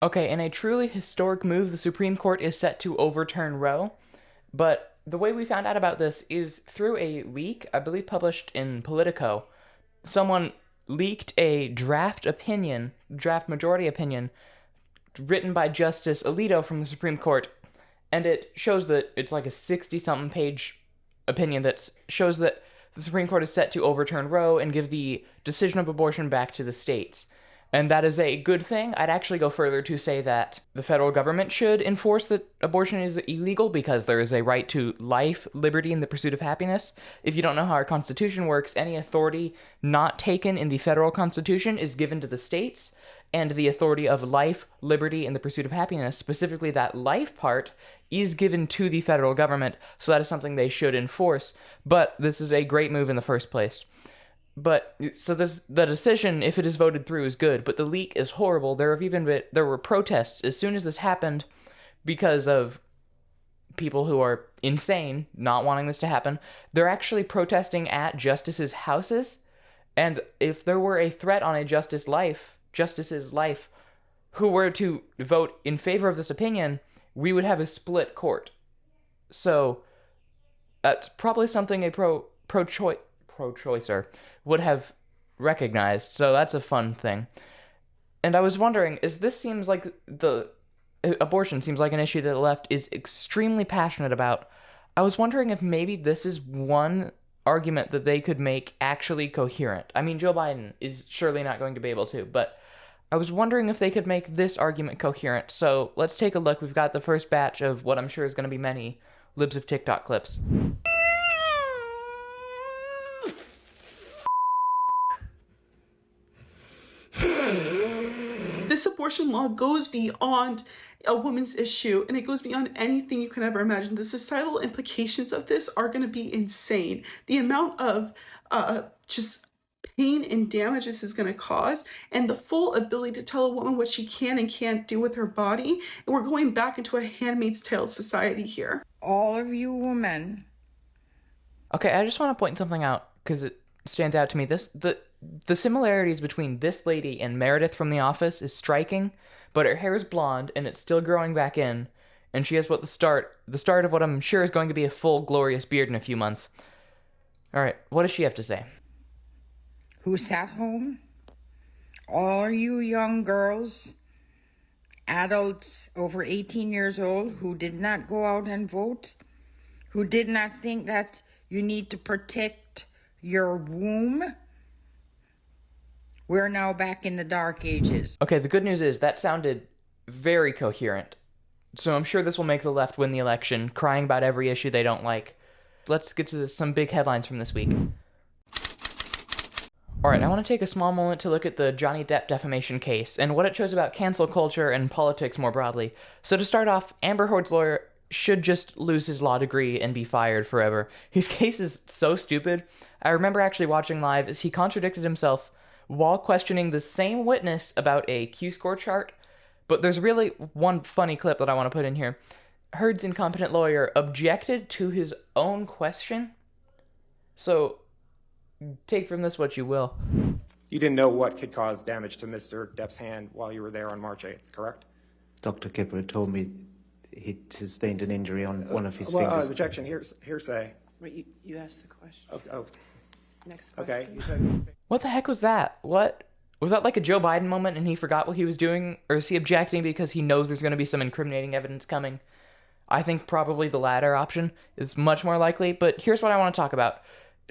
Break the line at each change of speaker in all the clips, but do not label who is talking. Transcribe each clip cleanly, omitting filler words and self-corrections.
Okay, in a truly historic move, the Supreme Court is set to overturn Roe, but the way we found out about this is through a leak, I believe published in Politico. Someone leaked a draft majority opinion, written by Justice Alito from the Supreme Court, and it shows that it's like a 60 something page opinion that shows that the Supreme Court is set to overturn Roe and give the decision of abortion back to the states. And that is a good thing. I'd actually go further to say that the federal government should enforce that abortion is illegal because there is a right to life, liberty, and the pursuit of happiness. If you don't know how our Constitution works, any authority not taken in the federal Constitution is given to the states, and the authority of life, liberty, and the pursuit of happiness, specifically that life part, is given to the federal government, so that is something they should enforce. But this is a great move in the first place. But so the decision, if it is voted through, is good. But the leak is horrible. There were protests as soon as this happened because of people who are insane, not wanting this to happen. They're actually protesting at justices' houses, and if there were a threat on a justice's life, who were to vote in favor of this opinion, we would have a split court. So that's probably something a pro-choicer would have recognized, so that's a fun thing. And I was wondering, abortion seems like an issue that the left is extremely passionate about. I was wondering if maybe this is one argument that they could make actually coherent. I mean, Joe Biden is surely not going to be able to, but I was wondering if they could make this argument coherent. So let's take a look. We've got the first batch of what I'm sure is going to be many libs of TikTok clips.
This abortion law goes beyond a woman's issue, and it goes beyond anything you can ever imagine. The societal implications of this are going to be insane. The amount of just pain and damage this is going to cause, and the full ability to tell a woman what she can and can't do with her body. And we're going back into a Handmaid's Tale society here.
All of you women.
Okay, I just want to point something out because it stands out to me. The similarities between this lady and Meredith from The Office is striking, but her hair is blonde and it's still growing back in, and she has the start of what I'm sure is going to be a full glorious beard in a few months. All right, what does she have to say?
Who sat home? All you young girls, adults over 18 years old who did not go out and vote, who did not think that you need to protect your womb. We're now back in the dark ages.
Okay, the good news is that sounded very coherent. So I'm sure this will make the left win the election, crying about every issue they don't like. Let's get to some big headlines from this week. Alright, I want to take a small moment to look at the Johnny Depp defamation case and what it shows about cancel culture and politics more broadly. So to start off, Amber Heard's lawyer should just lose his law degree and be fired forever. His case is so stupid. I remember actually watching live as he contradicted himself while questioning the same witness about a Q-score chart. But there's really one funny clip that I want to put in here. Heard's incompetent lawyer objected to his own question. So take from this what you will.
You didn't know what could cause damage to Mr. Depp's hand while you were there on March 8th, correct?
Dr. Kipper told me he sustained an injury on one of his fingers.
Objection, hearsay.
Wait, you asked the question.
Okay.
Next question.
Okay, you said...
What the heck was that? What? Was that like a Joe Biden moment and he forgot what he was doing? Or is he objecting because he knows there's going to be some incriminating evidence coming? I think probably the latter option is much more likely, but here's what I want to talk about.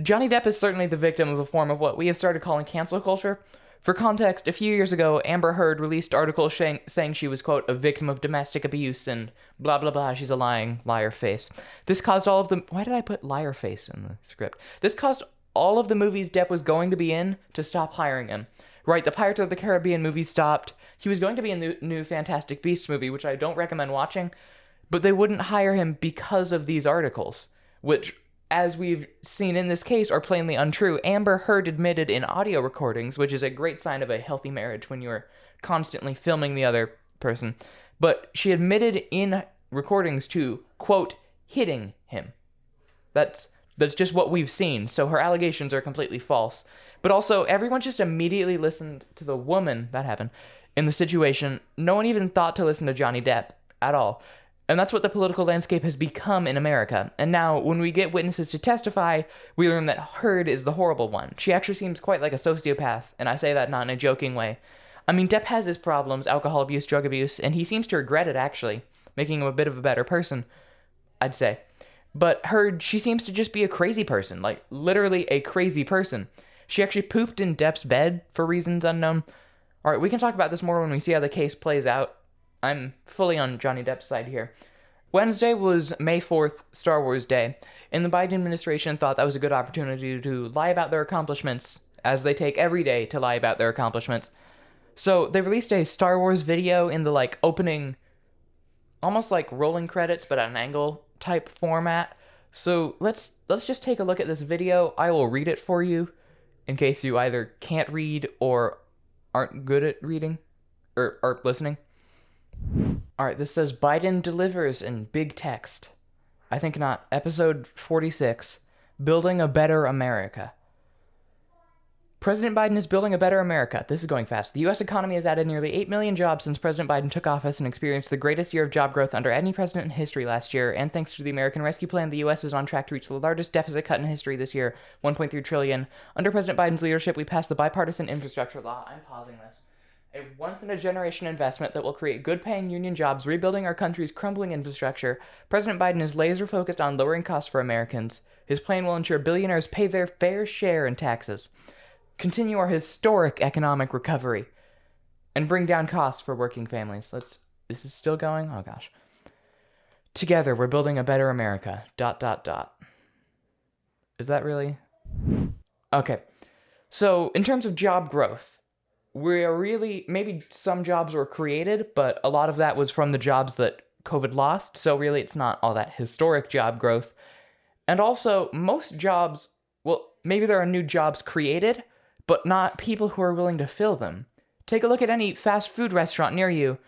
Johnny Depp is certainly the victim of a form of what we have started calling cancel culture. For context, a few years ago, Amber Heard released articles saying she was, quote, a victim of domestic abuse and blah, blah, blah, she's a lying liar face. This caused all of the... Why did I put liar face in the script? This caused all of the movies Depp was going to be in to stop hiring him. Right, the Pirates of the Caribbean movie stopped. He was going to be in the new Fantastic Beasts movie, which I don't recommend watching, but they wouldn't hire him because of these articles, which, as we've seen in this case, are plainly untrue. Amber Heard admitted in audio recordings, which is a great sign of a healthy marriage when you're constantly filming the other person, but she admitted in recordings to, quote, hitting him. That's just what we've seen, so her allegations are completely false. But also, everyone just immediately listened to the woman, that happened, in the situation, no one even thought to listen to Johnny Depp at all. And that's what the political landscape has become in America. And now, when we get witnesses to testify, we learn that Heard is the horrible one. She actually seems quite like a sociopath, and I say that not in a joking way. I mean, Depp has his problems, alcohol abuse, drug abuse, and he seems to regret it, actually, making him a bit of a better person, I'd say. But Heard, she seems to just be a crazy person, like, literally a crazy person. She actually pooped in Depp's bed for reasons unknown. Alright, we can talk about this more when we see how the case plays out. I'm fully on Johnny Depp's side here. Wednesday was May 4th, Star Wars Day, and the Biden administration thought that was a good opportunity to lie about their accomplishments, as they take every day to lie about their accomplishments. So they released a Star Wars video in the opening, almost like rolling credits but at an angle type format. So let's just take a look at this video. I will read it for you in case you either can't read or aren't good at reading or listening. Alright, this says Biden delivers in big text. I think not. Episode 46, Building a Better America. President Biden is building a better America. This is going fast. The U.S. economy has added nearly 8 million jobs since President Biden took office and experienced the greatest year of job growth under any president in history last year. And thanks to the American Rescue Plan, the U.S. is on track to reach the largest deficit cut in history this year, $1.3 trillion. Under President Biden's leadership, we passed the bipartisan infrastructure law. I'm pausing this. A once-in-a-generation investment that will create good-paying union jobs, rebuilding our country's crumbling infrastructure. President Biden is laser-focused on lowering costs for Americans. His plan will ensure billionaires pay their fair share in taxes, continue our historic economic recovery, and bring down costs for working families. This is still going? Oh gosh. Together, we're building a better America. ... Is that really? Okay. So, in terms of job growth, we're really, maybe some jobs were created, but a lot of that was from the jobs that COVID lost, so really it's not all that historic job growth. And also, most jobs, well, maybe there are new jobs created, but not people who are willing to fill them. Take a look at any fast food restaurant near you,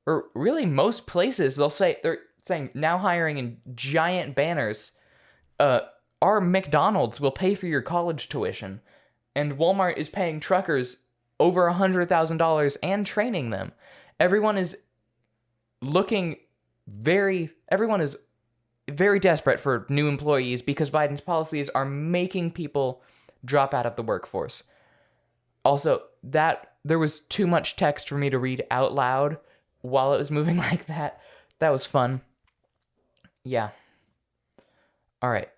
or really most places, they're saying now hiring in giant banners, our McDonald's will pay for your college tuition, and Walmart is paying truckers over $100,000 and training them. Everyone is very desperate for new employees because Biden's policies are making people drop out of the workforce. Also, there was too much text for me to read out loud while it was moving like that. That was fun. Yeah. All right.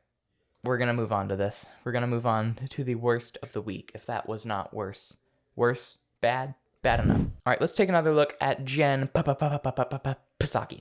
We're going to move on to this. We're going to move on to the worst of the week, if that was not worse. Worse? Bad? Bad enough. All right, let's take another look at Jen Psaki.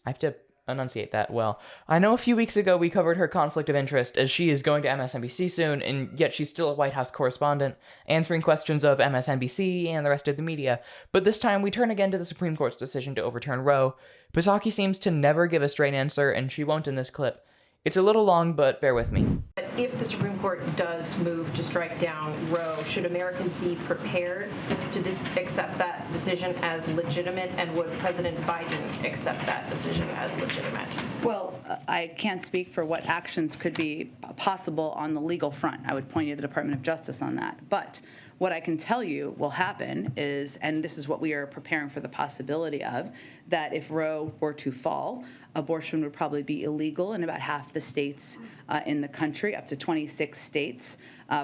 I have to enunciate that well. I know a few weeks ago we covered her conflict of interest, as she is going to MSNBC soon, and yet she's still a White House correspondent, answering questions of MSNBC and the rest of the media. But this time we turn again to the Supreme Court's decision to overturn Roe. Psaki seems to never give a straight answer, and she won't in this clip. It's a little long, but bear with me.
If the Supreme Court does move to strike down Roe, should Americans be prepared to accept that decision as legitimate, and would President Biden accept that decision as legitimate?
Well, I can't speak for what actions could be possible on the legal front. I would point you to the Department of Justice on that. But what I can tell you will happen is, and this is what we are preparing for the possibility of, that if Roe were to fall, abortion would probably be illegal in about half the states in the country, up to 26 states,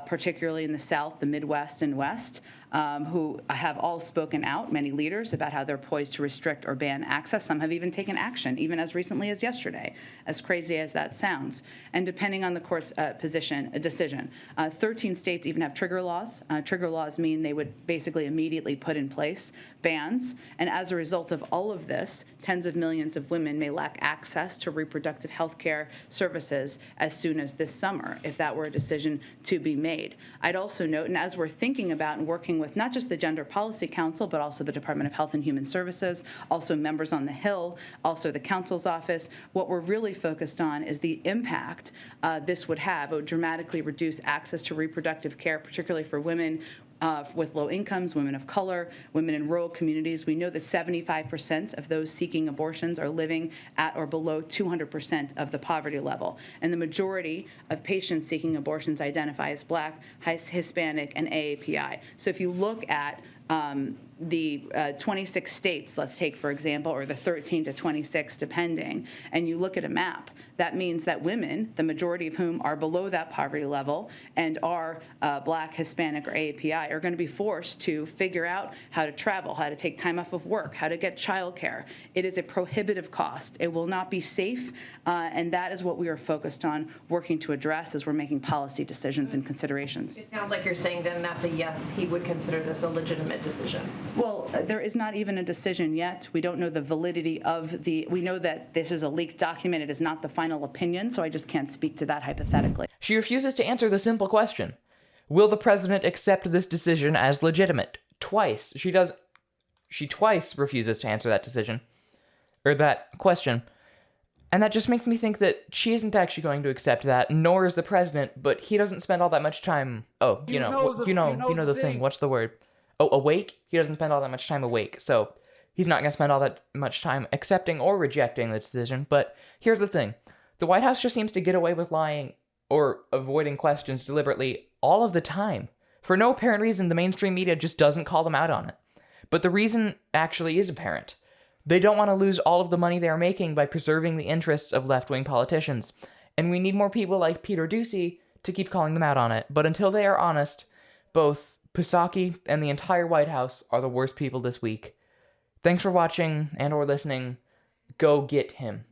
particularly in the South, the Midwest, and West, who have all spoken out, many leaders, about how they're poised to restrict or ban access. Some have even taken action, even as recently as yesterday, as crazy as that sounds. And depending on the court's decision, 13 states even have trigger laws. Trigger laws mean they would basically immediately put in place bans. And as a result of all of this, tens of millions of women may lack access to reproductive health care services as soon as this summer, if that were a decision to be made. I'd also note, and as we're thinking about and working with not just the Gender Policy Council, but also the Department of Health and Human Services, also members on the Hill, also the Council's office, what we're really focused on is the impact this would have. It would dramatically reduce access to reproductive care, particularly for women with low incomes, women of color, women in rural communities. We know that 75% of those seeking abortions are living at or below 200% of the poverty level. And the majority of patients seeking abortions identify as Black, Hispanic, and AAPI. So if you look at the 26 states, let's take for example, or the 13 to 26 depending, and you look at a map, that means that women, the majority of whom are below that poverty level and are Black, Hispanic, or AAPI, are going to be forced to figure out how to travel, how to take time off of work, how to get childcare. It is a prohibitive cost. It will not be safe, and that is what we are focused on working to address as we're making policy decisions and considerations.
It sounds like you're saying then that's a yes, he would consider this a legitimate decision.
Well, there is not even a decision yet. We don't know the validity of we know that this is a leaked document. It is not the final opinion, so I just can't speak to that hypothetically.
She refuses to answer the simple question. Will the president accept this decision as legitimate? Twice. She twice refuses to answer that decision. Or that question. And that just makes me think that she isn't actually going to accept that, nor is the president, but he doesn't spend all that much time... Oh, you know the thing. What's the word? Oh, awake? He doesn't spend all that much time awake, so he's not going to spend all that much time accepting or rejecting the decision. But here's the thing. The White House just seems to get away with lying or avoiding questions deliberately all of the time. For no apparent reason, the mainstream media just doesn't call them out on it. But the reason actually is apparent. They don't want to lose all of the money they are making by preserving the interests of left-wing politicians. And we need more people like Peter Doocy to keep calling them out on it. But until they are honest, both Psaki and the entire White House are the worst people this week. Thanks for watching and or listening. Go get him.